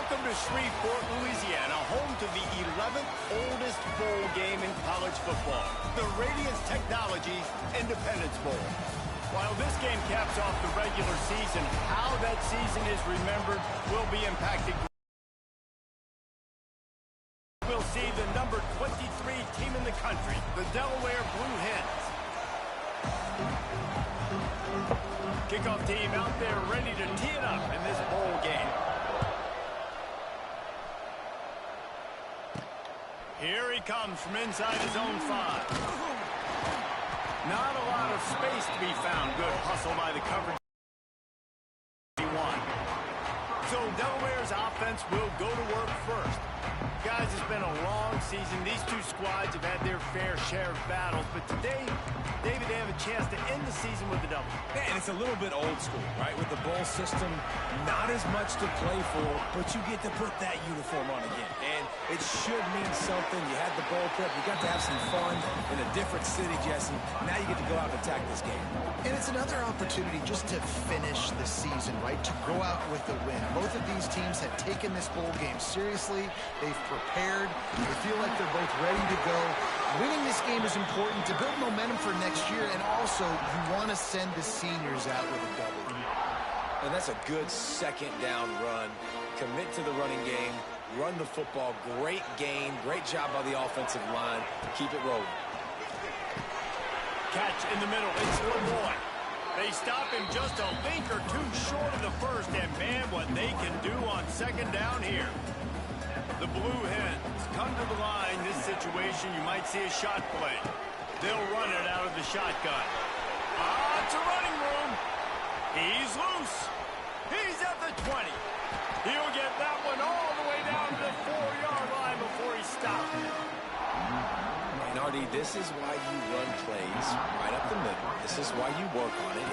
Welcome to Shreveport, Louisiana, home to the 11th oldest bowl game in college football, the Radiance Technologies Independence Bowl. While this game caps off the regular season, how that season is remembered will be impacted. We'll see the number 23 team in the country, the Delaware Blue Hens. Kickoff team out there ready to tee it up in this bowl game. Here he comes from inside his own 5. Not a lot of space to be found. Good hustle by the coverage. So Delaware's offense will go to work first. Guys, it's been a long season. These two squads have had their fair share of battles, but today, David, they have a chance to end the season with a double. And it's a little bit old school, right? With the bowl system, not as much to play for, but you get to put that uniform on again. And it should mean something. You had the bowl prep. You got to have some fun in a different city, Jesse. Now you get to go out and attack this game. And it's another opportunity just to finish the season, right? To go out with a win. Both of these teams have taken this bowl game seriously. They've prepared. They feel like they're both ready to go. Winning this game is important to build momentum for next year, and also you want to send the seniors out with a double. And that's a good second down run. Commit to the running game. Run the football. Great gain. Great job by the offensive line. Keep it rolling. Catch in the middle. It's LeMoy. They stop him just a link or two short of the first, and man, what they can do on second down here. The Blue Hens come to the line. This situation, you might see a shot play. They'll run it out of the shotgun. It's a running room. He's loose. He's at the 20. He'll get that one all the way down to the 4-yard line before he stops. And, RD, this is why you run plays right up the middle. This is why you work on it.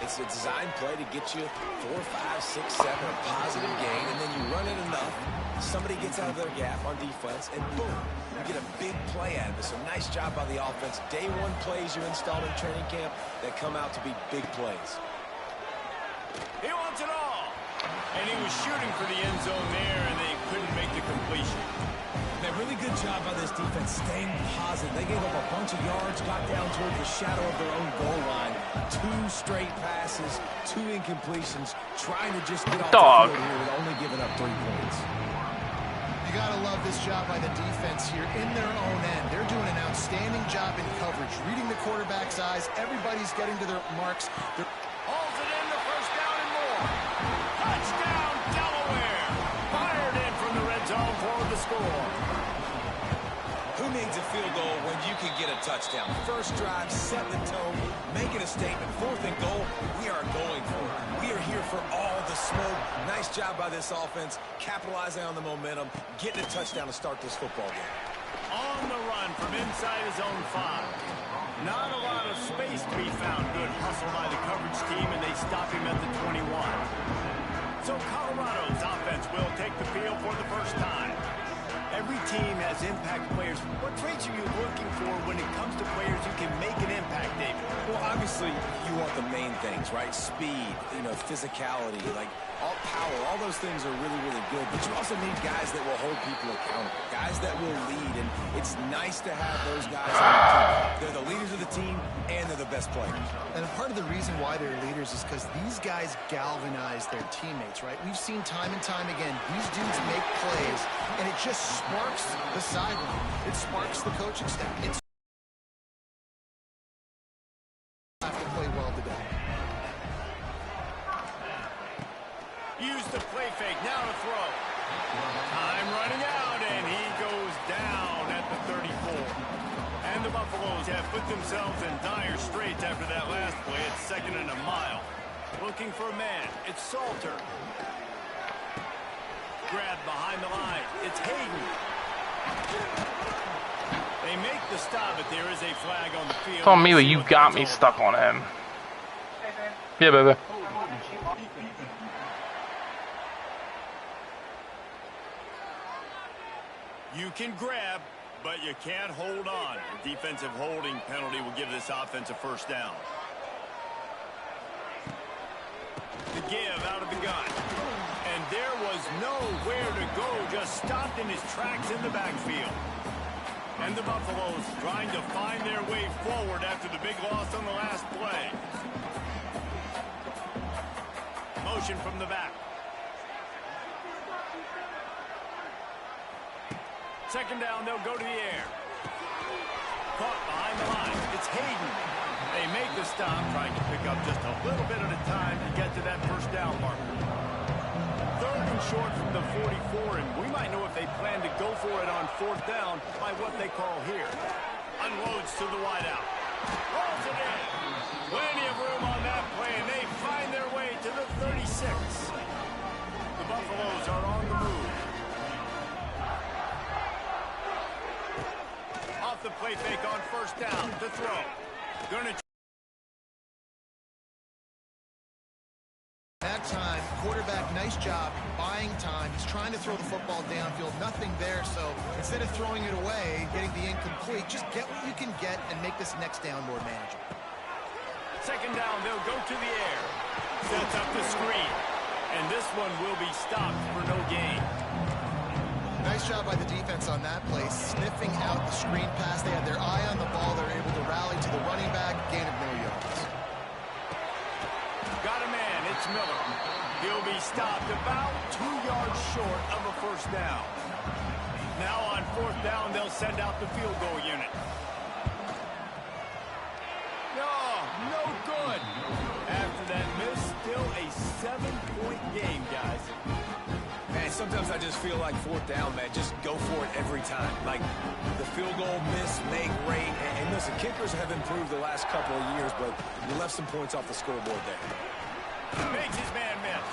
It's a design play to get you 4, 5, 6, 7, a positive gain, and then you run it enough. Somebody gets out of their gap on defense, and boom, you get a big play out of it. So nice job by the offense. Day one plays you installed in training camp that come out to be big plays. He wants it all. And he was shooting for the end zone there, and they couldn't make the completion. A really good job by this defense staying positive. They gave up a bunch of yards, got down toward the shadow of their own goal line. 2 straight passes, 2 incompletions, trying to just get off the field here with only giving up 3 points. You got to love this job by the defense here in their own end. They're doing an outstanding job in coverage, reading the quarterback's eyes. Everybody's getting to their marks. Hauls it in the first down and more. Touchdown, Delaware. Fired in from the red zone for the score. Who needs a field goal when you can get a touchdown? First drive, set the tone, making a statement. 4th and goal, we are going for it. We are here for all the smoke. Nice job by this offense, capitalizing on the momentum, getting a touchdown to start this football game. On the run from inside his own 5. Not a lot of space to be found. Good hustle by the coverage team, and they stop him at the 21. So Colorado's offense will take the field for the first time. Every team has impact players. What traits are you looking for when it comes to players who can make an impact, David? Well, obviously, you want the main things, right? Speed, physicality, like all power. All those things are really, really good. But you also need guys that will hold people accountable, guys that will lead. And it's nice to have those guys on the team. They're the leaders of the team, and they're the best players. And part of the reason why they're leaders is because these guys galvanize their teammates, right? We've seen time and time again, these dudes make plays, and it just sparks the sideline. It sparks the coaching staff. It's have to play well today. Use the play fake, now to throw. Time running out, and he goes down at the 34. And the Buffaloes have put themselves in dire straits after that last play. It's 2nd and a mile. Looking for a man. It's Salter. Grab behind the line. It's Hayden. They make the stop, but there is a flag on the field. Tell me what you got me stuck on him. Yeah, baby. You can grab, but you can't hold on. A defensive holding penalty will give this offense a first down. The give out of the gun. And there was nowhere to go, just stopped in his tracks in the backfield. And the Buffaloes trying to find their way forward after the big loss on the last play. Motion from the back. Second down, they'll go to the air. Caught behind the line. It's Hayden. They make the stop, trying to pick up just a little bit at a time to get to that first down marker. Third and short from the 44, and we might know if they plan to go for it on fourth down by what they call here. Unloads to the wideout. Rolls it in. Plenty of room on that play, and they find their way to the 36. The Buffaloes are on the move. Off the play fake on first down to throw. Gonna that time, quarterback, nice job buying time. He's trying to throw the football downfield. Nothing there, so instead of throwing it away, getting the incomplete, just get what you can get and make this next down more manageable. Second down, they'll go to the air. Sets up the screen. And this one will be stopped for no gain. Nice job by the defense on that play, sniffing out the screen pass. They had their eye on the ball. They're able to rally to the running back, gain of no yards. Got a man, it's Miller. He'll be stopped about 2 yards short of a first down. Now on fourth down, they'll send out the field goal unit. No good. After that miss, still a 7-point game, guys. Man, sometimes I just feel like fourth down, man, just go for it every time. Like the field goal miss, make, rate. And listen, kickers have improved the last couple of years, but you left some points off the scoreboard there. Makes his man miss.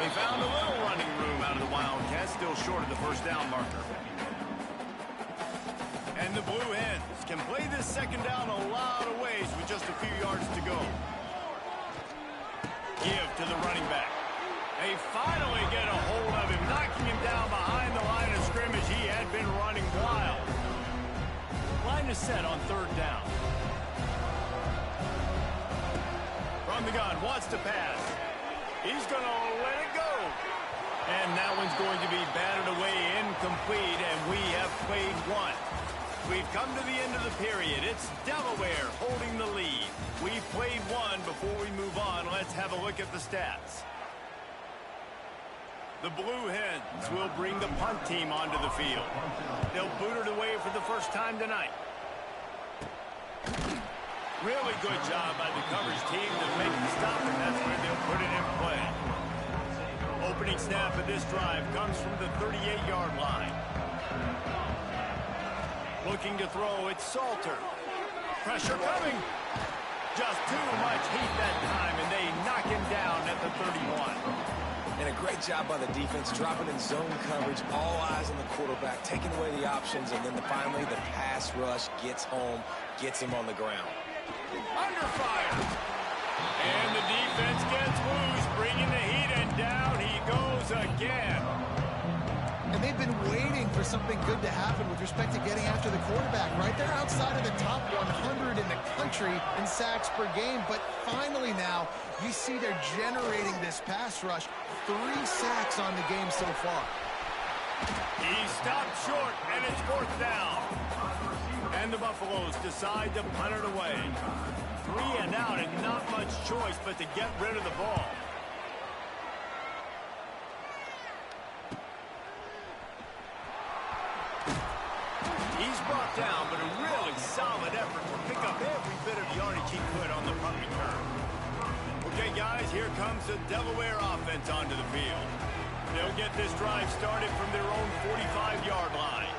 They found a little running room out of the Wildcats, still short of the first down marker. And the Blue Hens can play this second down a lot of ways with just a few yards to go. Give to the running back. They finally get a hold of him, knocking him down behind the line of scrimmage. He had been running wild. Line is set on third down. From the gun, wants to pass. He's going to let it go. And that one's going to be batted away, incomplete, and we have played one. We've come to the end of the period. It's Delaware holding the lead. We've played one. Before we move on, let's have a look at the stats. The Blue Hens will bring the punt team onto the field. They'll boot it away for the first time tonight. Really good job by the coverage team to make the stop, and that's where they'll put it in play. Opening snap of this drive comes from the 38-yard line. Looking to throw, it's Salter. Pressure coming. Just too much heat that time, and they knock him down at the 31. And a great job by the defense, dropping in zone coverage, all eyes on the quarterback, taking away the options, and then finally the pass rush gets home, gets him on the ground. Under fire. And the defense gets loose, bringing the heat, and down he goes again. And they've been waiting for something good to happen with respect to getting after the quarterback, right? They're outside of the top 100 in the country in sacks per game, but finally now you see they're generating this pass rush. 3 sacks on the game so far. He stopped short, and it's fourth down. And the Buffaloes decide to punt it away. 3 and out, and not much choice but to get rid of the ball. He's brought down, but a really solid effort to pick up every bit of yardage he could on the punt return. Okay, guys, here comes the Delaware offense onto the field. They'll get this drive started from their own 45-yard line.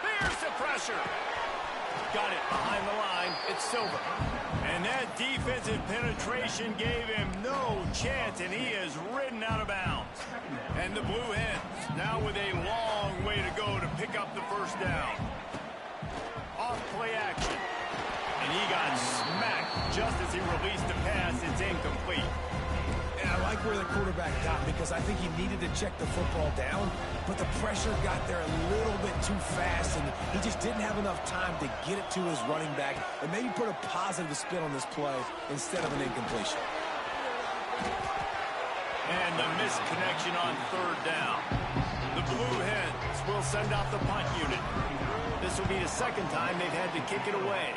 There's the pressure. Got it behind the line. It's Silver. And that defensive penetration gave him no chance, and he is ridden out of bounds. And the Blue Hens now with a long way to go to pick up the first down. Off play action. And he got smacked just as he released the pass. It's incomplete. And I like where the quarterback got because I think he needed to check the football down, but the pressure got there a little bit too fast, and he just didn't have enough time to get it to his running back and maybe put a positive spin on this play instead of an incompletion. And the missed connection on third down. The Blue Hens will send out the punt unit. This will be the second time they've had to kick it away.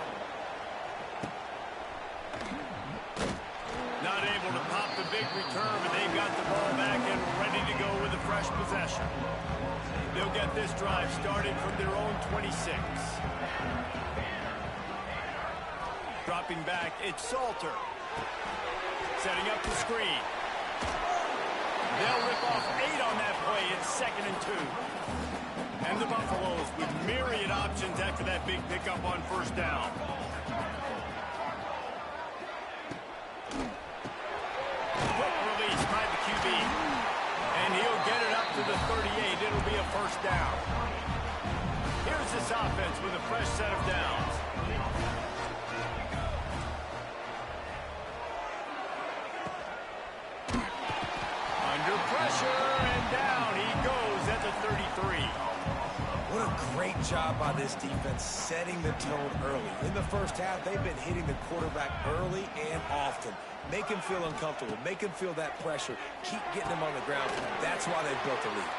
Not able to pop the big return, but they've got the ball back and ready to go with a fresh possession. They'll get this drive started from their own 26. Dropping back, it's Salter. Setting up the screen. They'll rip off 8 on that play. It's 2nd and 2. And the Buffaloes with myriad options after that big pickup on first down. Quick release by the QB. And he'll get it up to the 38. It'll be a first down. Here's this offense with a fresh set of downs. Under pressure, and down he goes at the 33. What a great job by this defense setting the tone early. In the first half, they've been hitting the quarterback early and often. Make him feel uncomfortable. Make him feel that pressure. Keep getting him on the ground. That's why they've built the lead.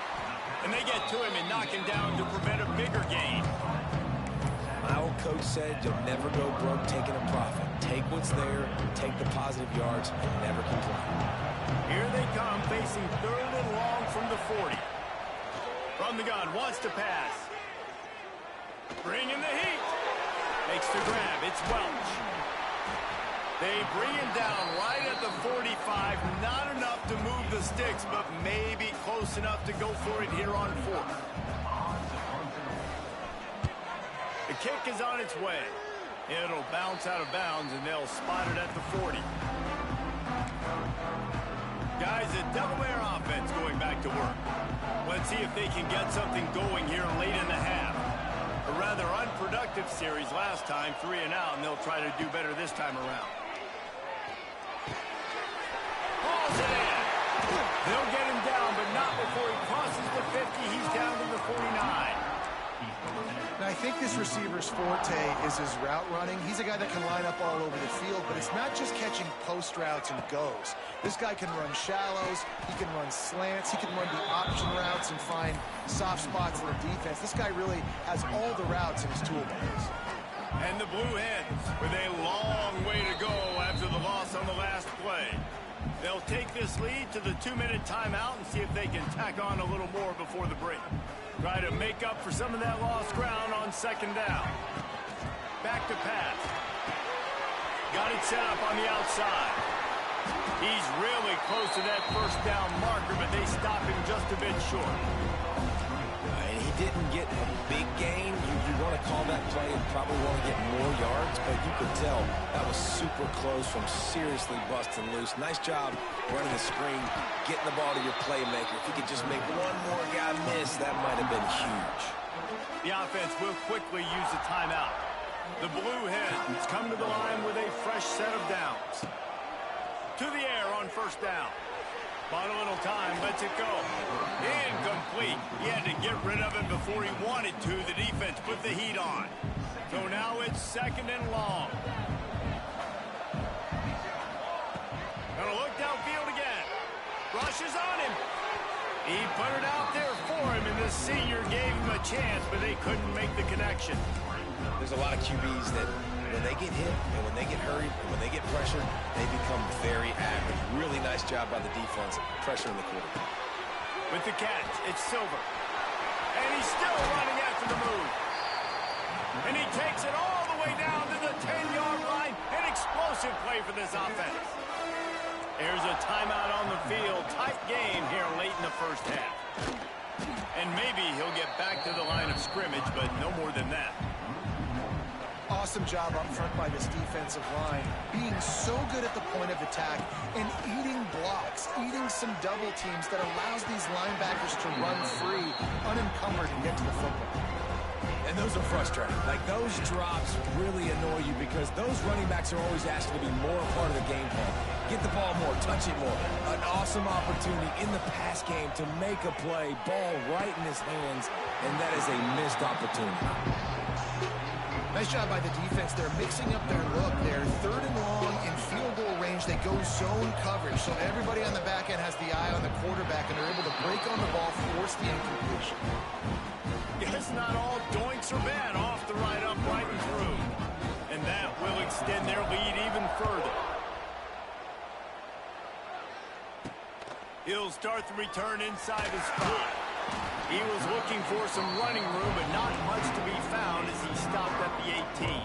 And they get to him and knock him down to prevent a bigger gain. My old coach said you'll never go broke taking a profit. Take what's there, take the positive yards, and never complain. Here they come, facing 3rd and long from the 40. From the gun, wants to pass. Bringing the heat. Makes the grab, it's Welch. They bring him down right at the 45. Not enough to move the sticks, but maybe close enough to go for it here on 4th. The kick is on its way. It'll bounce out of bounds, and they'll spot it at the 40. Guys, a double-air offense going back to work. Let's see if they can get something going here late in the half. A rather unproductive series last time, 3 and out, and they'll try to do better this time around. Balls it in. They'll get him down, but not before he crosses the 50. He's down to the 49. Now, I think this receiver's forte is his route running. He's a guy that can line up all over the field, but it's not just catching post routes and goes. This guy can run shallows, he can run slants, he can run the option routes and find soft spots in the defense. This guy really has all the routes in his toolbox. And the Blue Hens with a long way to go after the loss on the last play. They'll take this lead to the 2-minute timeout and see if they can tack on a little more before the break. Try to make up for some of that lost ground on 2nd down. Back to pass. Got it set up on the outside. He's really close to that first down marker, but they stop him just a bit short. And he didn't get a big gain. You want to call that play and probably want to get more yards, but you could tell that was super close from seriously busting loose. Nice job running the screen, getting the ball to your playmaker. If he could just make one more guy miss, that might have been huge. The offense will quickly use a timeout. The Blue Hens come to the line with a fresh set of downs. To the air on first down. Bought a little time, lets it go. Incomplete. He had to get rid of it before he wanted to. The defense put the heat on. So now it's 2nd and long. Gonna look downfield again. Rushes on him. He put it out there for him, and the senior gave him a chance, but they couldn't make the connection. There's a lot of QBs that when they get hit and when they get hurried and when they get pressured, they become very active. Really nice job by the defense pressuring the quarterback. With the catch, it's Silver. And he's still running after the move. And he takes it all the way down to the 10-yard line. An explosive play for this offense. There's a timeout on the field. Tight game here late in the first half. And maybe he'll get back to the line of scrimmage, but no more than that. Awesome job up front by this defensive line, being so good at the point of attack and eating blocks, eating some double teams that allows these linebackers to run free, unencumbered, and get to the football. And those are frustrating. Like, those drops really annoy you because those running backs are always asked to be more a part of the game plan. Get the ball more, touch it more. An awesome opportunity in the pass game to make a play, ball right in his hands, and that is a missed opportunity. Nice job by the defense. They're mixing up their look. They're 3rd and long in field goal range. They go zone coverage, so everybody on the back end has the eye on the quarterback, and they're able to break on the ball, force the incompletion. It's not all doinks are bad off the right, up, right, and through. And that will extend their lead even further. He'll start the return inside his 5. He was looking for some running room, but not much to be found as he stopped at the 18.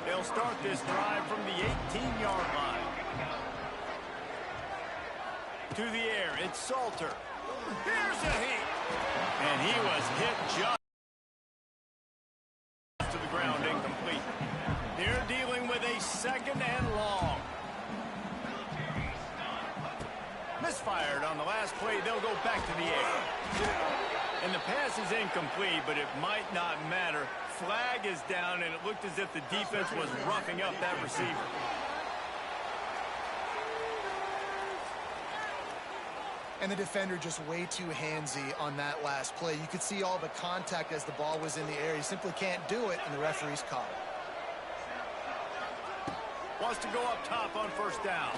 They'll start this drive from the 18-yard line. To the air, it's Salter. Here's a heat. And he was hit just to the ground, incomplete. They're dealing with a 2nd and long. Misfired on the last play. They'll go back to the air. And the pass is incomplete, but it might not matter. Flag is down, and it looked as if the defense was roughing up that receiver. And the defender just way too handsy on that last play. You could see all the contact as the ball was in the air. He simply can't do it, and the referee's caught it. Wants to go up top on 1st down.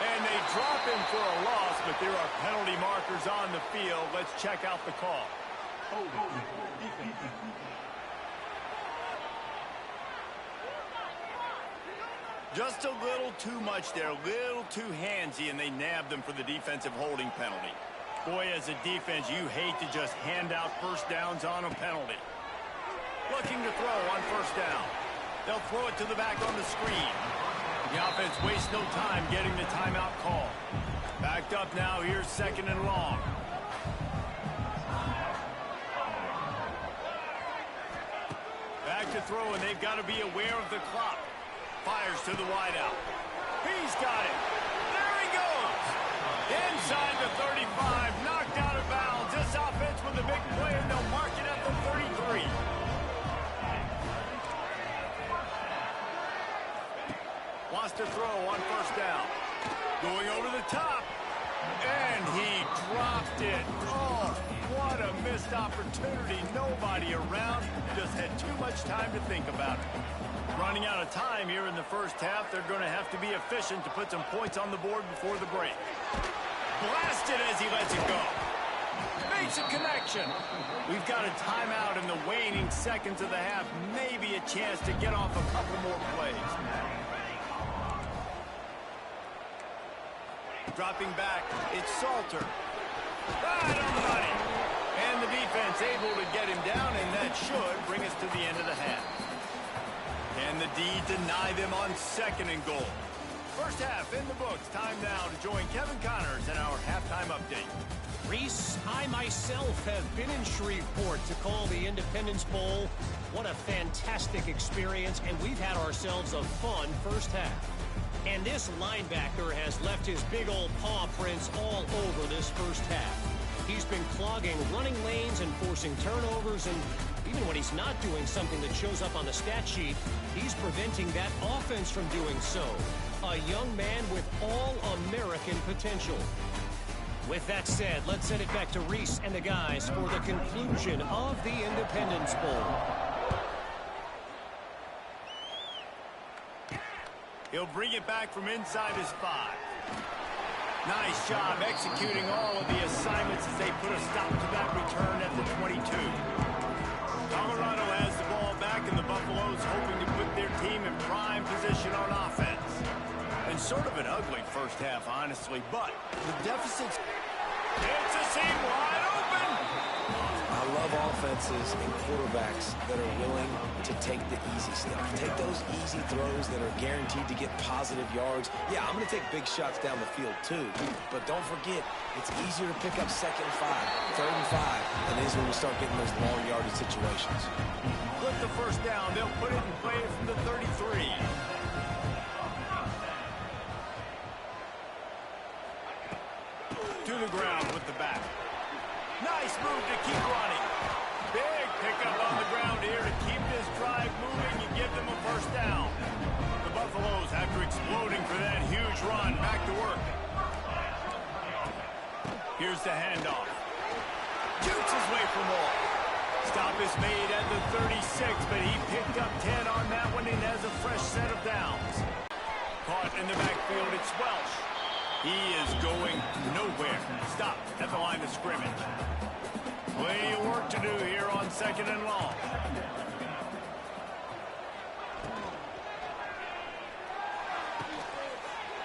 And they drop him for a loss, but there are penalty markers on the field. Let's check out the call. Just a little too much there, a little too handsy, and they nabbed them for the defensive holding penalty. Boy, as a defense, you hate to just hand out 1st downs on a penalty. Looking to throw on 1st down. They'll throw it to the back on the screen. The offense wastes no time getting the timeout call. Backed up now, here's 2nd and long. Back to throw, and they've got to be aware of the clock. Fires to the wideout. He's got it. There he goes. Inside the 35, knocked out of bounds. This offense with a big play, and they'll mark it at the 33. Wants to throw on 1st down. Going over the top. And he dropped it. Oh, what a missed opportunity. Nobody around. Just had too much time to think about it. Running out of time here in the 1st half. They're going to have to be efficient to put some points on the board before the break. Blasted as he lets it go. Makes a connection. We've got a timeout in the waning seconds of the half. Maybe a chance to get off a couple more plays. Dropping back, it's Salter. Right on the money. And the defense able to get him down, and that should bring us to the end of the half. And the D deny them on 2nd and goal. 1st half in the books. Time now to join Kevin Connors in our halftime update. Reese, I myself have been in Shreveport to call the Independence Bowl. What a fantastic experience, and we've had ourselves a fun 1st half. And this linebacker has left his big old paw prints all over this 1st half. He's been clogging running lanes and forcing turnovers, and even when he's not doing something that shows up on the stat sheet, he's preventing that offense from doing so. A young man with all-American potential. With that said, let's send it back to Reese and the guys for the conclusion of the Independence Bowl. He'll bring it back from inside his 5. Nice job executing all of the assignments as they put a stop to that return at the 22. Colorado has the ball back, and the Buffaloes hoping to put their team in prime position on offense. And sort of an ugly 1st half, honestly, but the deficit's... It's a seam wide open! I love offenses and quarterbacks that are willing to take the easy stuff. Take those easy throws that are guaranteed to get positive yards. Yeah, I'm going to take big shots down the field too. But don't forget, it's easier to pick up 2nd and 5, 3rd and 5 than it is when we start getting those long yardage situations. With the 1st down, they'll put it in play from the 33. To the ground with the back. Nice move to keep running. Big pickup on the ground here to keep this drive moving and give them a 1st down. The Buffaloes, after exploding for that huge run, back to work. Here's the handoff. Shoots his way for more. Stop is made at the 36, but he picked up 10 on that one and has a fresh set of downs. Caught in the backfield, it's Welsh. He is going nowhere. Stop at the line of scrimmage. Plenty of work to do here on 2nd and long.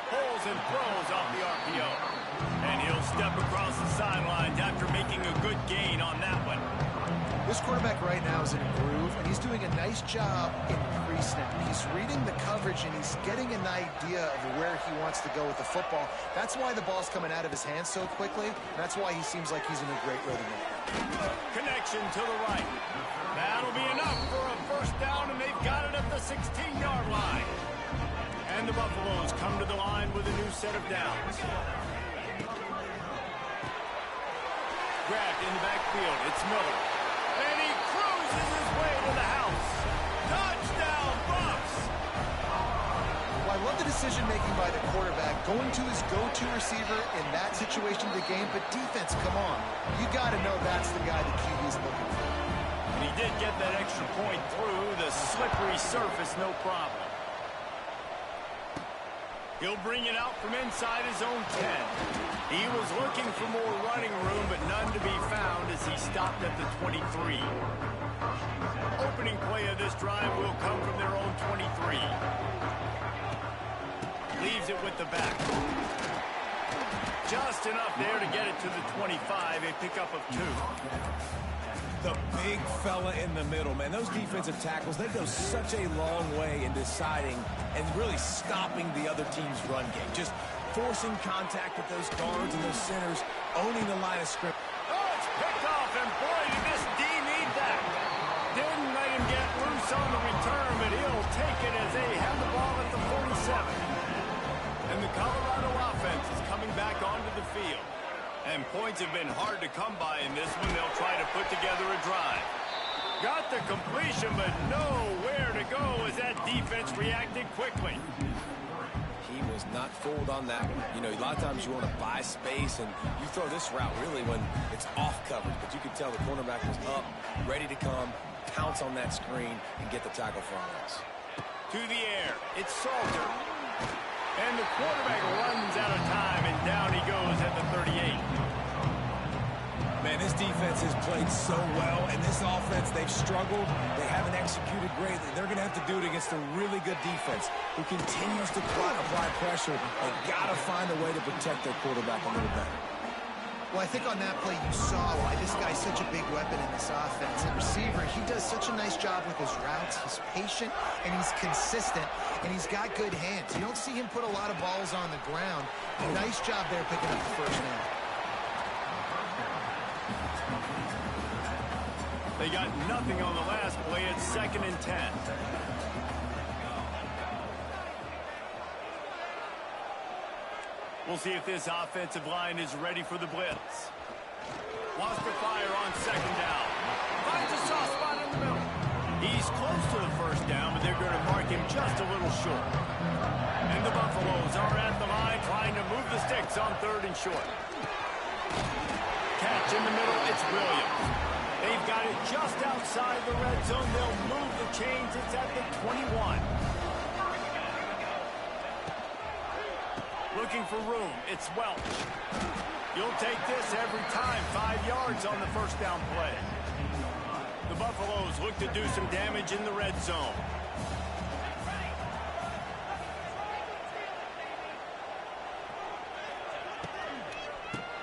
Pulls and throws off the RPO. And he'll step across the sidelines after making a good gain on that one. This quarterback right now is in a groove, and he's doing a nice job in pre-snap. He's reading the coverage, and he's getting an idea of where he wants to go with the football. That's why the ball's coming out of his hands so quickly. That's why he seems like he's in a great rhythm. Connection to the right. That'll be enough for a first down, and they've got it at the 16-yard line. And the Buffaloes come to the line with a new set of downs. Grabbed in the backfield. It's Miller. And he cruises his way to the house. Touchdown, Buffs! Well, I love the decision-making by the quarterback, going to his go-to receiver in that situation of the game. But defense, come on. You got to know that's the guy the QB's looking for. And he did get that extra point through the slippery surface, no problem. He'll bring it out from inside his own 10. He was looking for more running room, but none to be found as he stopped at the 23. Opening play of this drive will come from their own 23. Leaves it with the back. Just enough there to get it to the 25, a pickup of 2. The big fella in the middle, man. Those defensive tackles, they go such a long way in deciding and really stopping the other team's run game. Just forcing contact with those guards and those centers, owning the line of scrimmage. Oh, it's picked off, and boy, did this D need that. Didn't let him get loose on the return, but he'll take it as they have the ball at the 47. And the Colorado offense is coming back onto the field. And points have been hard to come by in this one. They'll try to put together a drive. Got the completion, but nowhere to go as that defense reacted quickly. He was not fooled on that one. You know, a lot of times you want to buy space, and you throw this route really when it's off coverage. But you could tell the cornerback was up, ready to come, pounce on that screen, and get the tackle for a loss. To the air, it's Salter. And the quarterback runs out of time, and down he goes at the 38. Man, this defense has played so well, and this offense, they've struggled. They haven't executed greatly. They're going to have to do it against a really good defense who continues to apply pressure. They've got to find a way to protect their quarterback a little better. Well, I think on that play you saw why this guy's such a big weapon in this offense. And receiver, he does such a nice job with his routes. He's patient, and he's consistent, and he's got good hands. You don't see him put a lot of balls on the ground. Nice job there picking up the first down. They got nothing on the last play. It's 2nd and 10. We'll see if this offensive line is ready for the blitz. Wants to fire on 2nd down. Finds a soft spot in the middle. He's close to the first down, but they're going to mark him just a little short. And the Buffaloes are at the line trying to move the sticks on 3rd and short. Catch in the middle, it's Williams. They've got it just outside the red zone. They'll move the chains. It's at the 21. Looking for room. It's Welch. You'll take this every time. 5 yards on the first down play. The Buffaloes look to do some damage in the red zone.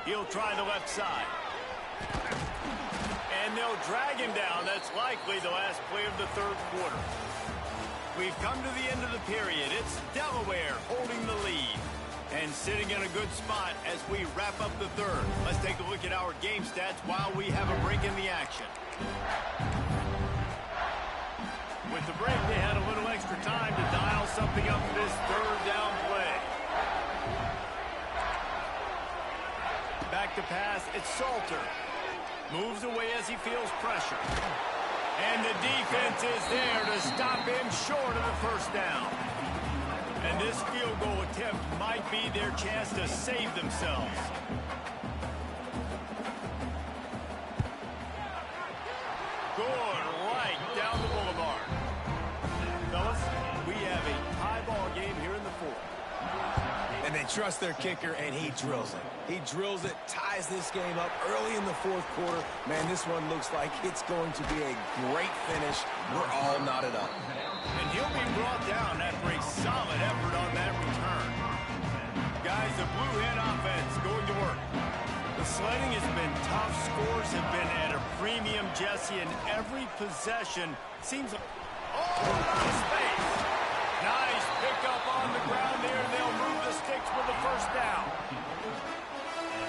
He'll try the left side. And they'll drag him down. That's likely the last play of the 3rd quarter. We've come to the end of the period. It's Delaware holding the lead and sitting in a good spot as we wrap up the 3rd. Let's take a look at our game stats while we have a break in the action. With the break, they had a little extra time to dial something up for this 3rd down play. Back to pass, it's Salter. Moves away as he feels pressure. And the defense is there to stop him short of the first down. And this field goal attempt might be their chance to save themselves. Good right down the boulevard. Fellas, we have a tie ball game here in the 4th. trust their kicker, and he drills it. He drills it, ties this game up early in the fourth quarter. Man, this one looks like it's going to be a great finish. We're all knotted up. And he'll be brought down after a solid effort on that return. Guys, the Blue Hen offense going to work. The sledding has been tough. Scores have been at a premium, Jesse, and every possession seems like... Oh, a lot of space. Nice pickup on the ground there. They'll move the sticks with the first down.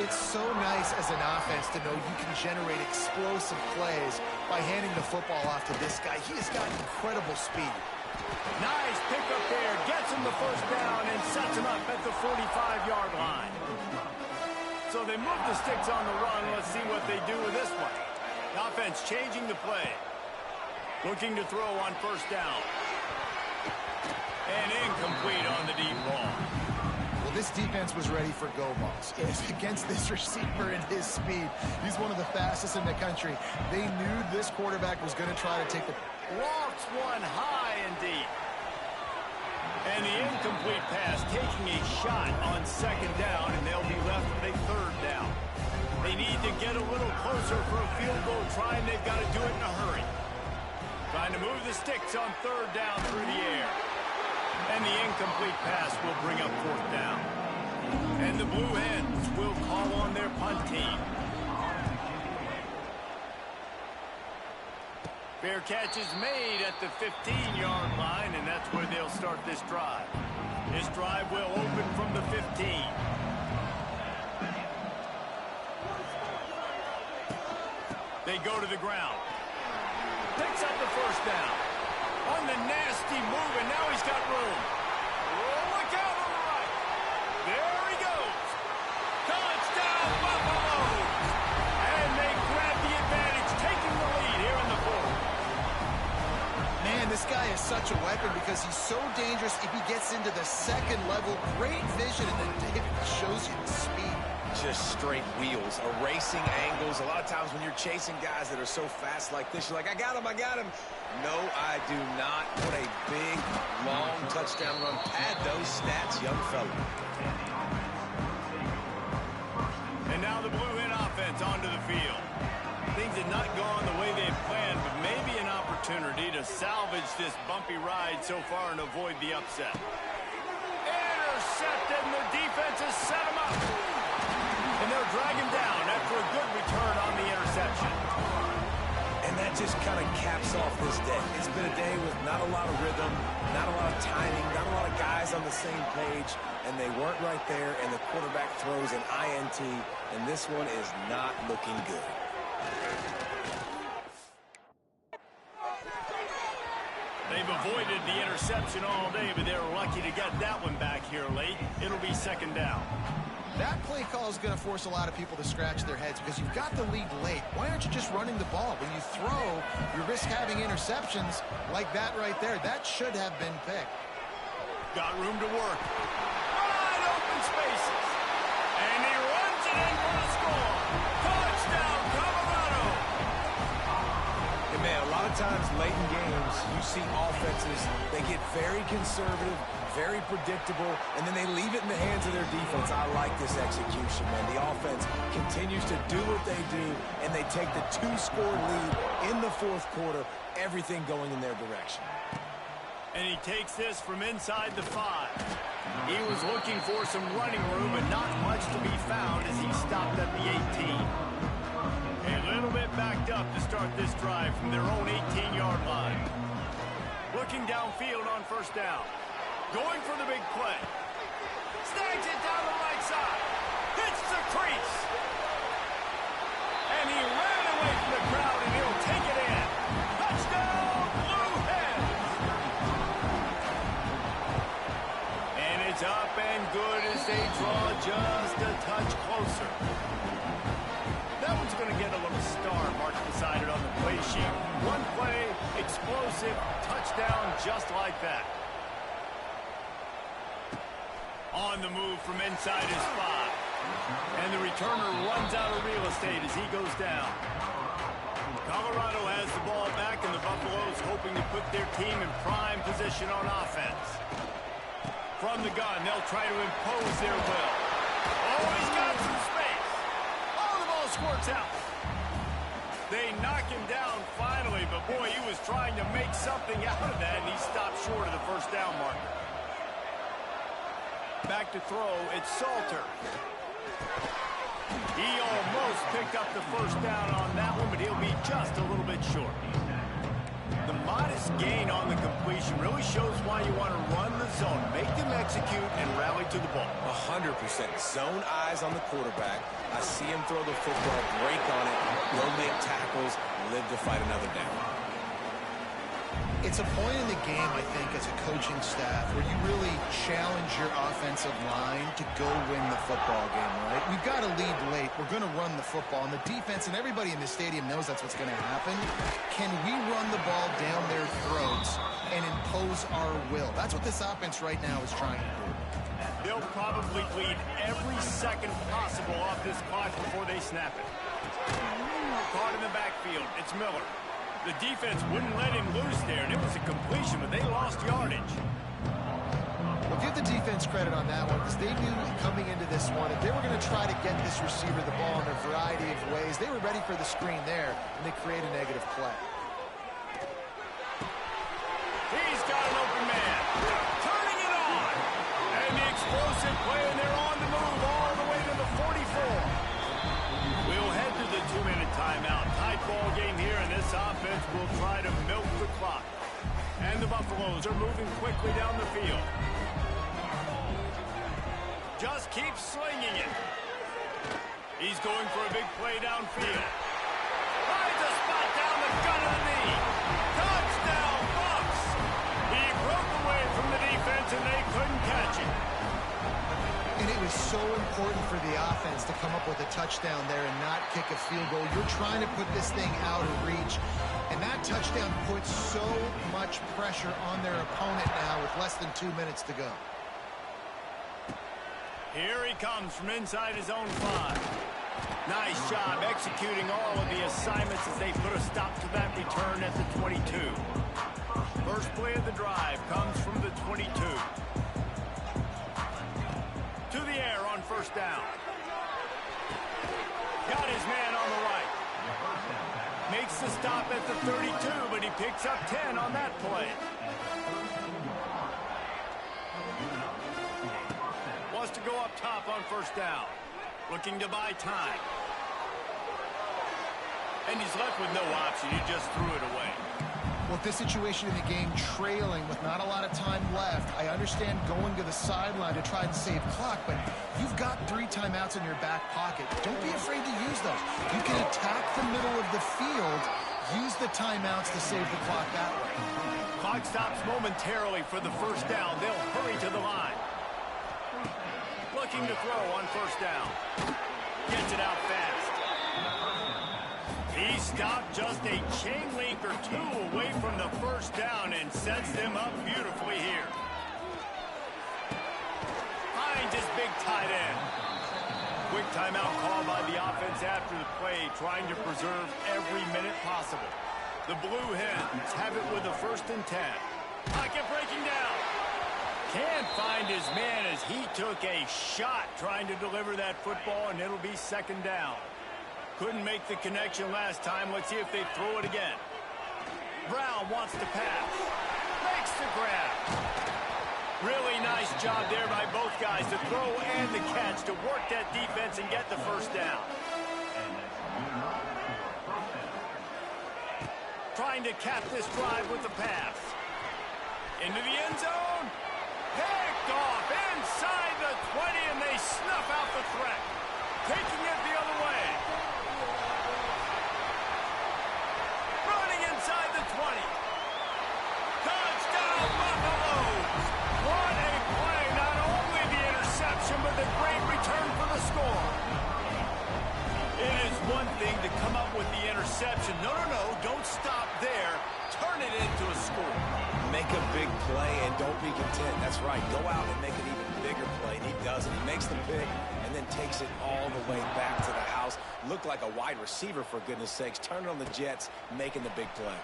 It's so nice as an offense to know you can generate explosive plays by handing the football off to this guy. He has got incredible speed. Nice pickup there. Gets him the first down and sets him up at the 45-yard line. So they move the sticks on the run. Let's see what they do with this one. The offense changing the play. Looking to throw on first down. And incomplete on the deep ball. Well, this defense was ready for go balls. Against this receiver and his speed, he's one of the fastest in the country. They knew this quarterback was going to try to take the... Walks one high and deep. And the incomplete pass taking a shot on second down, and they'll be left with a third down. They need to get a little closer for a field goal try, and they've got to do it in a hurry. Trying to move the sticks on third down through the air. And the incomplete pass will bring up fourth down. And the Blue Hens will call on their punt team. Fair catch is made at the 15-yard line, and that's where they'll start this drive. This drive will open from the 15. They go to the ground. Picks up the first down. On the nasty move, and now he's got room. Oh, look out on the right. There he goes. Touchdown, Buffaloes. And they grab the advantage, taking the lead here in the fourth. Man, this guy is such a weapon because he's so dangerous if he gets into the second level. Great vision, and then it shows you the speed. Just straight wheels, erasing angles. A lot of times when you're chasing guys that are so fast like this, you're like, I got him, I got him. No, I do not. What a big, long touchdown run. Pad those stats, young fella. And now the Blue Hen offense onto the field. Things had not gone the way they had planned, but maybe an opportunity to salvage this bumpy ride so far and avoid the upset. Intercepted, and the defense has set him up. And they'll drag him down after a good return on the interception. And that just kind of caps off this day. It's been a day with not a lot of rhythm, not a lot of timing, not a lot of guys on the same page, and they weren't right there, and the quarterback throws an INT, and this one is not looking good. They've avoided the interception all day, but they were lucky to get that one back here late. It'll be second down. That play call is going to force a lot of people to scratch their heads because you've got the lead late. Why aren't you just running the ball? When you throw, you risk having interceptions like that right there. That should have been picked. Got room to work. Wide open spaces. And he runs it in for the score. Touchdown, Colorado. And man, a lot of times late in games, you see offenses, they get very conservative, very predictable, and then they leave it in the hands of their defense. I like this execution, man. The offense continues to do what they do, and they take the two-score lead in the fourth quarter, everything going in their direction. And he takes this from inside the 5. He was looking for some running room, but not much to be found as he stopped at the 18. A little bit backed up to start this drive from their own 18-yard line. Looking downfield on first down. Going for the big play. Snags it down the right side. Hits the crease. And he ran away from the crowd, and he'll take it in. Touchdown, Blue Hens. And it's up and good as they draw just a touch closer. That one's going to get a little star mark beside it on the play sheet. One play, explosive, touchdown just like that. On the move from inside his 5. And the returner runs out of real estate as he goes down. Colorado has the ball back, and the Buffaloes hoping to put their team in prime position on offense. From from the gun. They'll try to impose their will. Oh, he's got some space. Oh, the ball squirts out. They knock him down finally, but boy, he was trying to make something out of that, and he stopped short of the first down marker. Back to throw, it's Salter. He almost picked up the first down on that one, but he'll be just a little bit short. The modest gain on the completion really shows why you want to run the zone, make them execute, and rally to the ball. 100%. Zone eyes on the quarterback. I see him throw the football, break on it, go make tackles, live to fight another down. It's a point in the game, I think, as a coaching staff where you really challenge your offensive line to go win the football game, right? We've got to lead late. We're going to run the football. And the defense and everybody in the stadium knows that's what's going to happen. Can we run the ball down their throats and impose our will? That's what this offense right now is trying to do. They'll probably bleed every second possible off this clock before they snap it. Caught in the backfield. It's Miller. The defense wouldn't let him loose there, and it was a completion, but they lost yardage. Well, give the defense credit on that one, because they knew coming into this one, if they were going to try to get this receiver the ball in a variety of ways, they were ready for the screen there, and they create a negative play. He's got an open man. Turning it on. And the explosive play, and they're on the move all the way to the 44. We'll head to the 2-minute timeout. Tight ball game here, and this offense will try to milk the clock. And the Buffaloes are moving quickly down the field. Just keep slinging it. He's going for a big play downfield. Finds a spot down the gut of the knee. Touchdown, Bucks! He broke away from the defense, and they couldn't catch him. And it was so important for the offense to come up with a touchdown there and not kick a field goal. You're trying to put this thing out of reach. And that touchdown puts so much pressure on their opponent now with less than 2 minutes to go. Here he comes from inside his own 5. Nice job executing all of the assignments as they put a stop to that return at the 22. First play of the drive comes from the 22. To the air on first down. Got his man on the right. Makes the stop at the 32, but he picks up 10 on that play. Wants to go up top on first down. Looking to buy time. And he's left with no option. He just threw it away. With this situation in the game, trailing with not a lot of time left, I understand going to the sideline to try and save clock, but you've got 3 timeouts in your back pocket. Don't be afraid to use those. You can attack the middle of the field, use the timeouts to save the clock that way. Clock stops momentarily for the first down. They'll hurry to the line. Looking to throw on first down. Gets it out fast. He stopped just a chain link or 2 away from the first down and sets them up beautifully here. Finds his big tight end. Quick timeout call by the offense after the play, trying to preserve every minute possible. The Blue Hens have it with a 1st and 10. Pocket breaking down. Can't find his man as he took a shot trying to deliver that football, and it'll be 2nd down. Couldn't make the connection last time. Let's see if they throw it again. Brown wants to pass. Makes the grab. Really nice job there by both guys, the throw and the catch, to work that defense and get the first down. Trying to cap this drive with the pass. Into the end zone. Picked off inside the 20, and they snuff out the threat. Taking it the other way. Running inside the 20. Touchdown, Buffaloes! What a play! Not only the interception, but the great return for the score. It is one thing to come up with the interception. No, don't stop there. Turn it into a score. Make a big play and don't be content. That's right. Go out and make an even bigger play. And he does it. He makes the pick and then takes it all the way back to the house. Looked like a wide receiver, for goodness sakes. Turn it on the Jets, making the big play.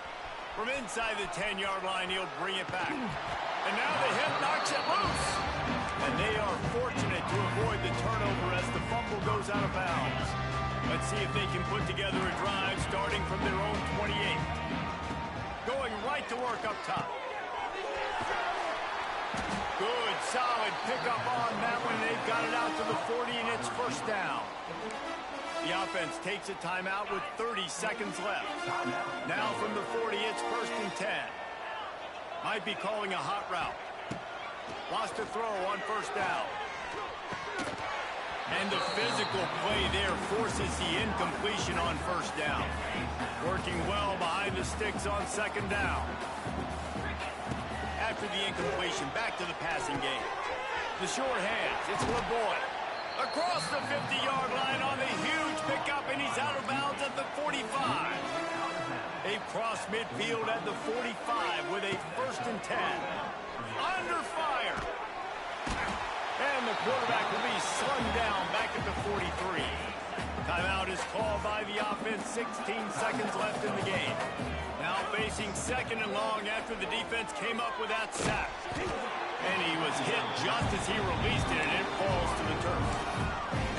From inside the 10-yard line, he'll bring it back. And now the hip knocks it loose. And they are fortunate to avoid the turnover as the fumble goes out of bounds. Let's see if they can put together a drive starting from their own 28. Going right to work up top. Good, solid pickup on that one. They've got it out to the 40, and it's first down. The offense takes a timeout with 30 seconds left. Now from the 40, it's first and 10. Might be calling a hot route. Lost a throw on first down. And the physical play there forces the incompletion on first down. Working well behind the sticks on second down. After the incompletion, back to the passing game. The short hands, it's LeBoy. Across the 50-yard line on the huge pickup, and he's out of bounds at the 45. They've crossed midfield at the 45 with a first and 10. Under fire. And the quarterback will be slung down back at the 43. Timeout is called by the offense. 16 seconds left in the game. Now facing second and long after the defense came up with that sack. And he was hit just as he released it, and it falls to the turf.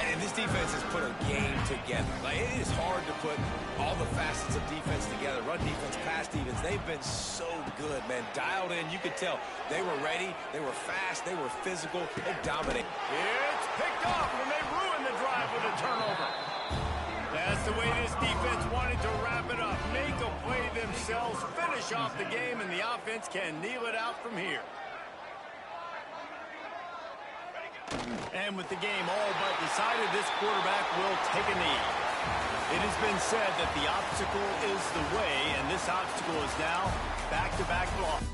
And this defense has put a game together. Like, it is hard to put all the facets of defense together. Run defense, pass defense. They've been so good, man. Dialed in. You could tell they were ready. They were fast. They were physical. They dominate. It's picked off, and they ruin the drive with a turnover. That's the way this defense wanted to wrap it up. Make a play themselves, finish off the game, and the offense can kneel it out from here. And with the game all but decided, this quarterback will take a knee. It has been said that the obstacle is the way, and this obstacle is now back-to-back blocks.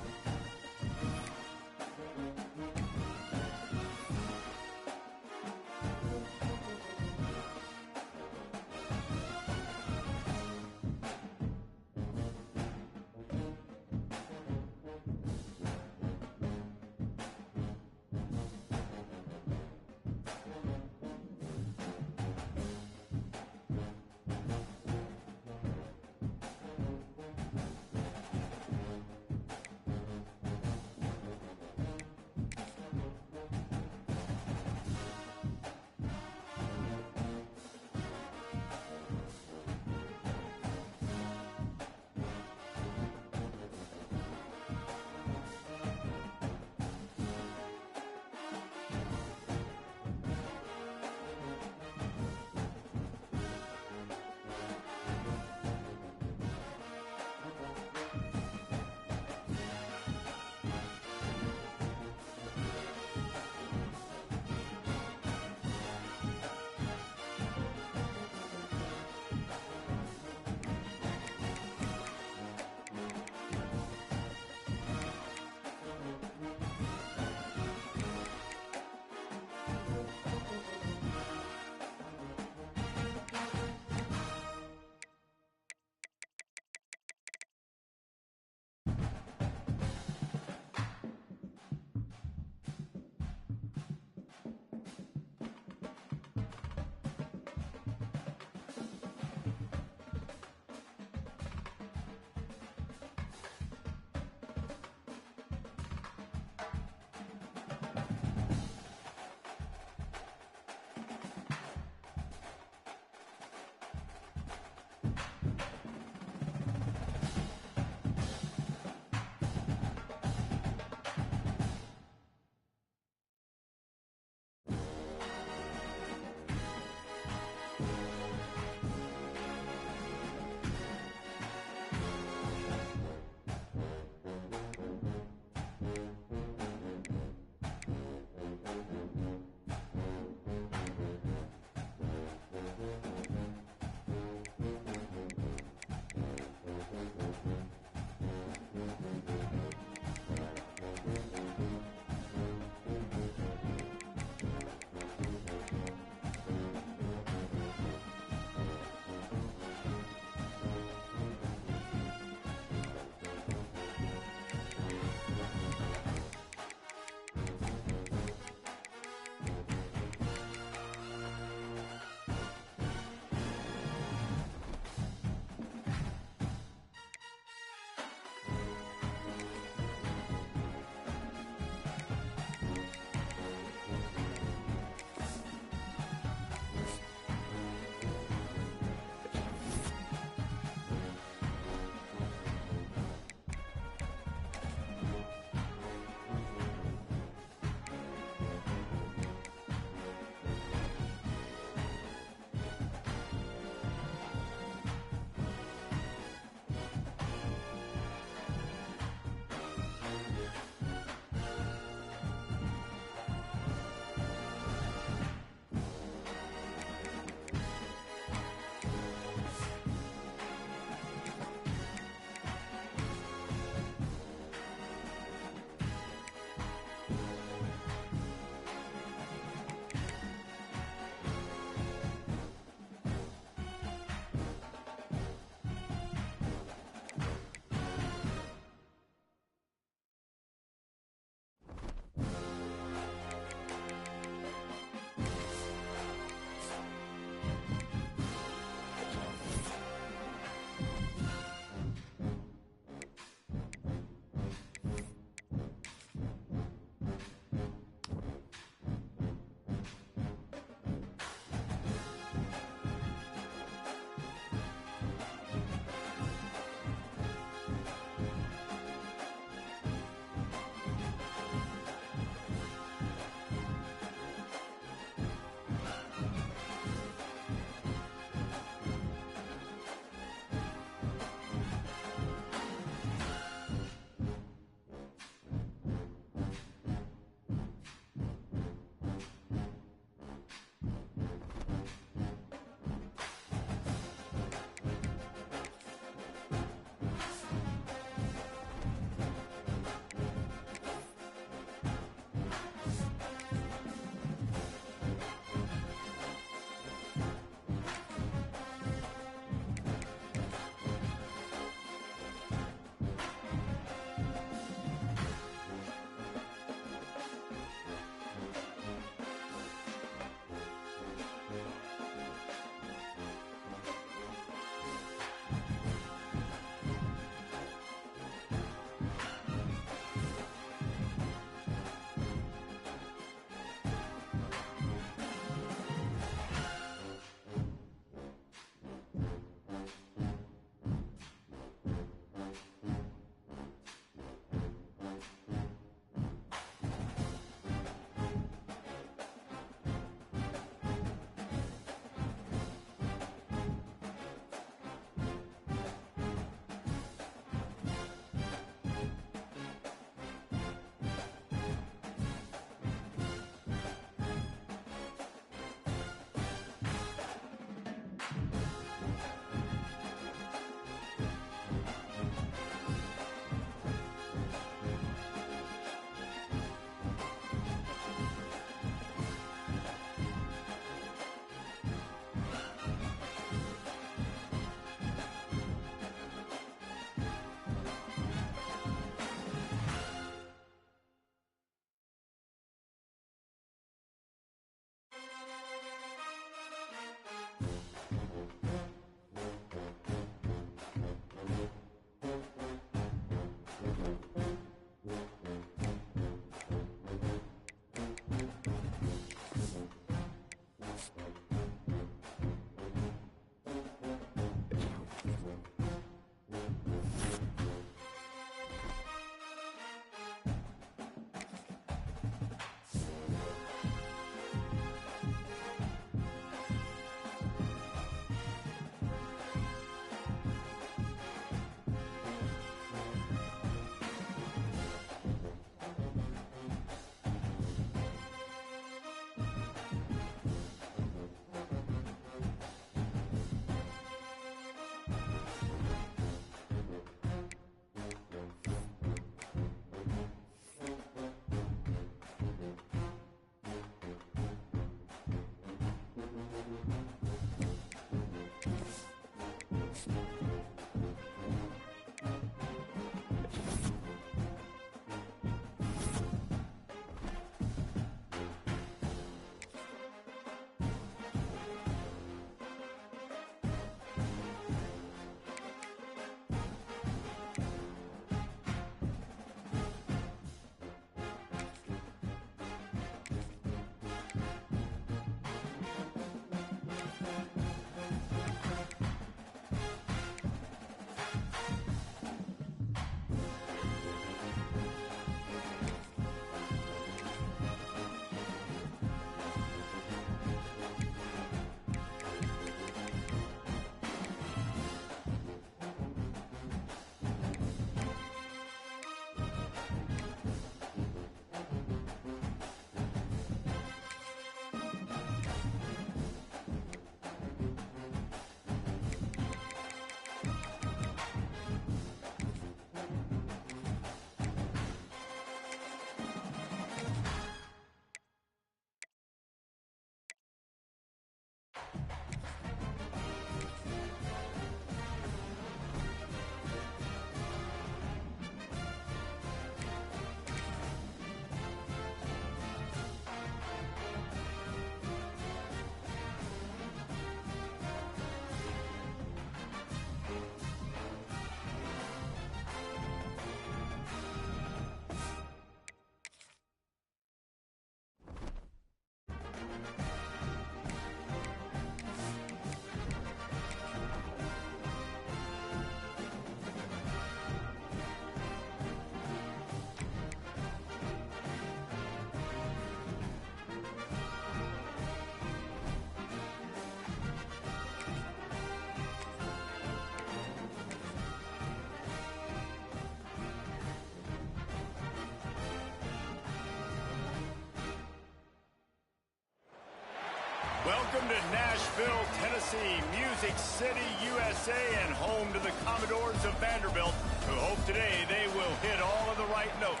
Welcome to Nashville, Tennessee, Music City, USA, and home to the Commodores of Vanderbilt, who hope today they will hit all of the right notes.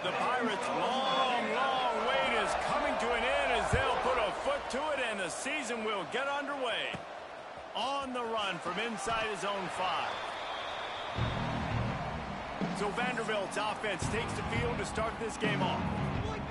The Pirates' long wait is coming to an end as they'll put a foot to it, and the season will get underway. On the run from inside his own 5. So Vanderbilt's offense takes the field to start this game off.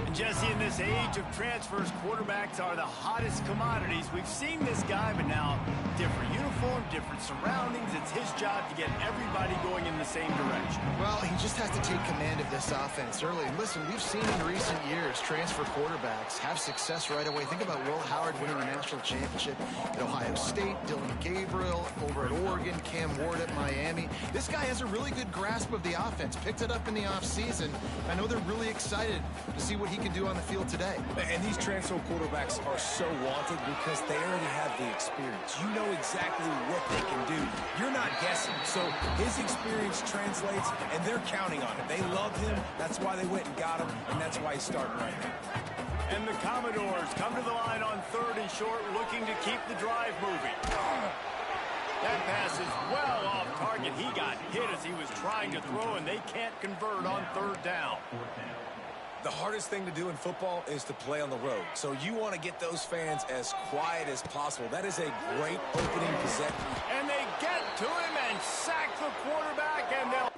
And Jesse, in this age of transfers, quarterbacks are the hottest commodities. We've seen this guy, but now different uniform, different surroundings. It's his job to get everybody going in the same direction. Well, he just has to take command of this offense early. And listen, we've seen in recent years transfer quarterbacks have success right away. Think about Will Howard winning a national championship at Ohio State, Dylan Gabriel over at Oregon, Cam Ward at Miami. This guy has a really good grasp of the offense, picked it up in the offseason. I know they're really excited to see what he can do on the field today. And these transfer quarterbacks are so wanted because they already have the experience. You know exactly what they can do. You're not guessing. So his experience translates, and they're counting on it. They love him. That's why they went and got him, and that's why he's starting right now. And the Commodores come to the line on 3rd and short, looking to keep the drive moving. That pass is well off target. He got hit as he was trying to throw, and they can't convert on 3rd down. The hardest thing to do in football is to play on the road. So you want to get those fans as quiet as possible. That is a great opening possession. And they get to him and sack the quarterback, and they'll